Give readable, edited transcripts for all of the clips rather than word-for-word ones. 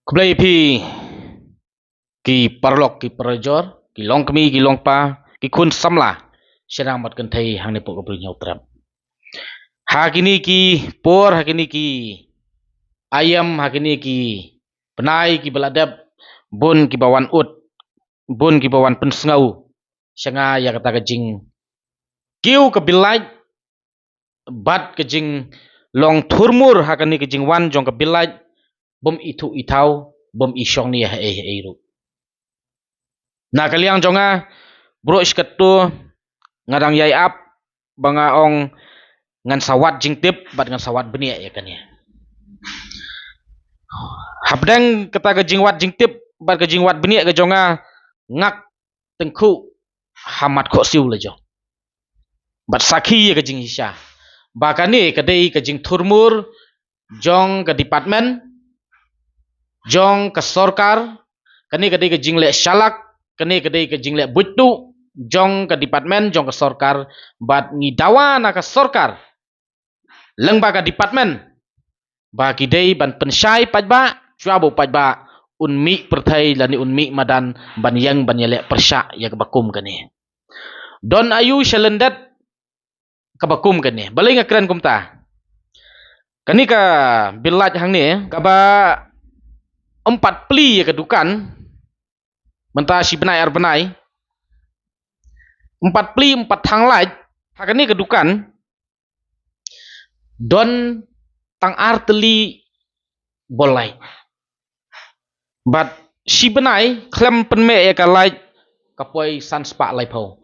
Kublai phi ki parlok ki parjor ki long kmi ki long pa ki khun samla serang mat kan thai hang ne pok bri nyau trap ha kini ki por ha kini ki ayam ha kini ki penai ki beladap bun ki bawan ut bun ki bawan pensengau sanga ya kata kajing kiu ke bilai bat kajing long thurmur ha kini kajing wan jong ke bilai bom itu itau bom isyong ni ha ru na kaliang jonga bro iskatu ngadang yai ap banga ong ngan sawat jingtip bat ngan sawat benia ya kan ya habdang kata ke jingwat jingtip bat ke jingwat benia ke jonga ngak tengku hamat kho siu le jong bat sakhi ya ke jing hisya bakani kadai ke jing thurmur jong ke department jong ke sorkar kani kadai ke jing le shalak kani kadai ke jing le butu jong ke department jong ke sorkar bat ngidawa na ke sorkar leng ba ke department ba kidai ban pensyai pajba chwabo pajba unmi perthai lani unmi madan ban yang ban yele persya ya ke bakum kani don ayu shalendat ke bakum kani balai ngakran kumta kani ka bilat hang ni ka ba empat pli ya ke dukan menta si benai ar benai empat pli empat hang laj hakani ke dukan don tang arteli bolai bat si benai klem penme ya kalai kapoi sanspa lai pau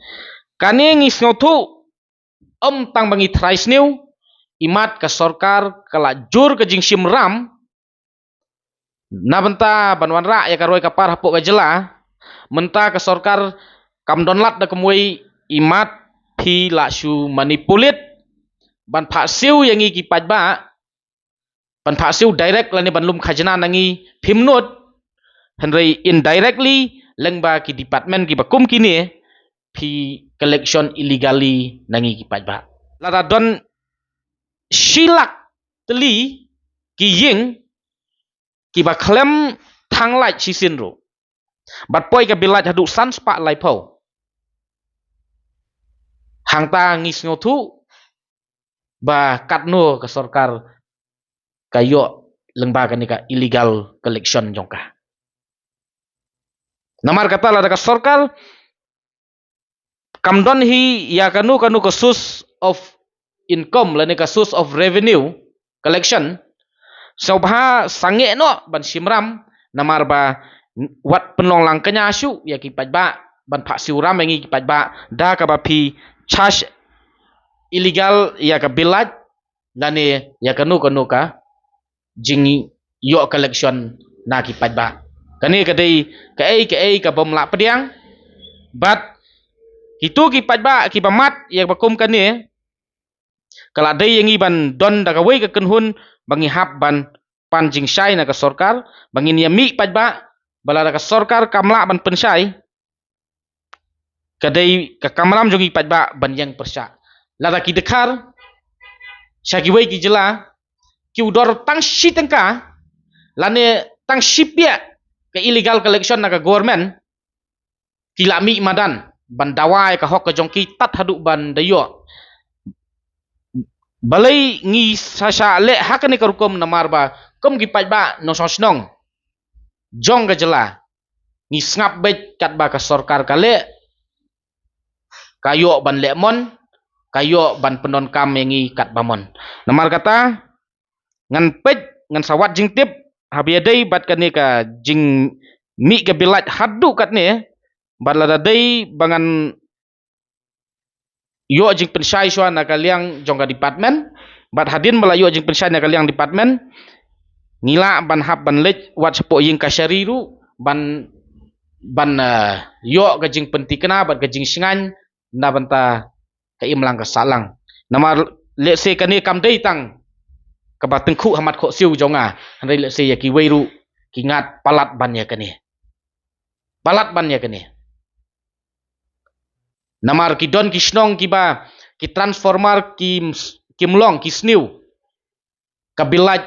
kani ngis ngotu tang bangi thrais new imat ke sorkar kala jur ke jing simram na benta banwan ra ya karoi kapar hapok ke jela menta ke sorkar kam donlat da kemui imat phi la su manipulit ban pha siu yang ki pajba ban pha siu direct lani ban lum khajana nangi phimnut henry indirectly lengba ki department ki bakum kini phi collection illegally nangi ki pajba lada don silak teli ki ying ki ba klem thang lai chi sinro bat poi ka bilat hadu sans pa lai pau hang ta ngis ngotu ba katno ke sorkar kayo lengba ka nika illegal collection jongka namar kata la ka sorkar kamdon hi ya kanu ke source of income lani ka source of revenue collection sobha sange no ban simram namar ba wat penlong lang kenya syu ya ki pajba ban pha siuram mengi ki pajba da ka ba phi charge illegal ya ka bilat lani ya kanu ka jing yo collection na ki pajba kani kadai ka ai ka bom la pediang bat itu ki pajba ki pamat ya bakum kani kala dai yangi ban don da ka wei ka kenhun bangi hap ban panjing syai na ka sorkar bangin ya mi pajba bala da ka sorkar kamla ban pensai kadai ka kamram jogi pajba ban yang persya lada ki dekhar syaki wei ki jela ki udor tang shi tengka lane tang shipia ke illegal collection na ka government ki lami madan ban dawai ka hok ka jongki tat haduk ban dayo balai ngi sasa le hakane ka rukom namar ba kom ki pajba no sosnong jong ka jela ngi ngap bet kat ba ka sorkar kale kayo ban lemon kayo ban penon kam yengi kat bamon namar kata ngan pet ngan sawat jing tip habiadai bat kane ka jing mi ke bilat hadu kat ne bat la dai bangan yo jing pensai swa na kaliang jong ka department bat hadin mala yo jing pensai na kaliang department ngila ban hap ban lech wat sepo ying kasyari ru ban yo ka jing pentikna bat ka jing singan na banta ka imlang ka salang namar le se kane kam dei tang ka ba tengku hamat kho siu jonga handai le se ya ki weiru ki ngat palat ban ya kane namar ki don ki snong ki ba ki transformer ki mlong ki sniu ka bilat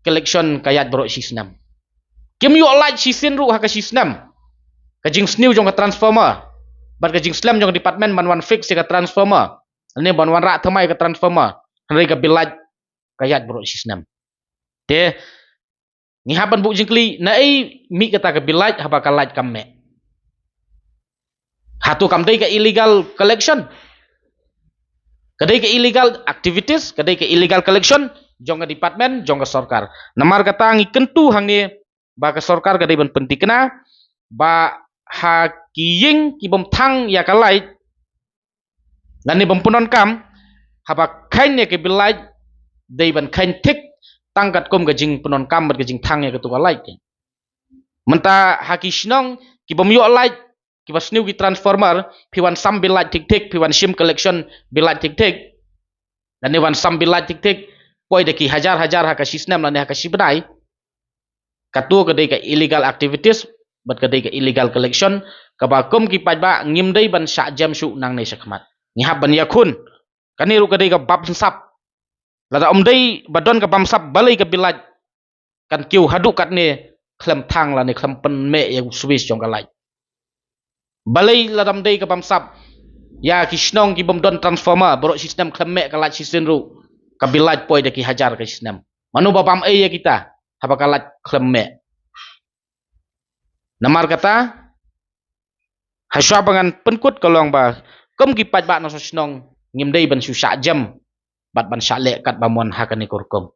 collection kayat bro sisnam Kim yo light si sin ru ha ka si snam. Ka jing snew jong ka transformer. Bat ka jing slam jong department ban wan fix ka transformer. Ani ban wan ra thamai ka transformer. Henry ka bilat kayat bro si snam. Te ni haban bu jingkli na ai mi kata ka bilat ha ba ka light kamme. Hatu kamdai ka illegal collection. Kadai ke illegal activities, kadai ke illegal collection, jong ke department, jong ke sarkar. Namar kata ngi kentu hang ni ba ke sarkar kadai ban penting kena ba ha kiying ki bom thang ya kalai dan ni bom punon kam ha ba khain ne ke bilai dei ban khain tik tangkat kom ke jing punon kam bat ke jing thang ya ke tu kalai ke. Menta ha ki snong ki bom yo light ki bas new ki transformer piwan sam bilat tik tik piwan sim collection bilat tik tik dan wan sam bilat tik tik poi de ki hajar ha ka sistem lan ha ka sibnai katu ke de ka illegal activities bat ke de ka illegal collection ka ba kom ki paj ba ngim dei ban sha jam su nang nei sakmat ni hab ban yakun kani ru ke de ka bab sap la om dei badon ka bam sap balai ka bilat kan kiu hadu kat ne klem thang la ne klem pen me ya swiss jong ka lai balai ladam dei ke bamsap ya kisnong ki bom don transformer borok sistem klemek kalat sistem ru kabilat poi de ki hajar ke sistem manu babam ya kita haba kalat klemek namar kata haswa bangan penkut kolong ba kom ki pat ba no snong ngim dei ban su sha jam bat ban sha le kat bamon hakani kurkom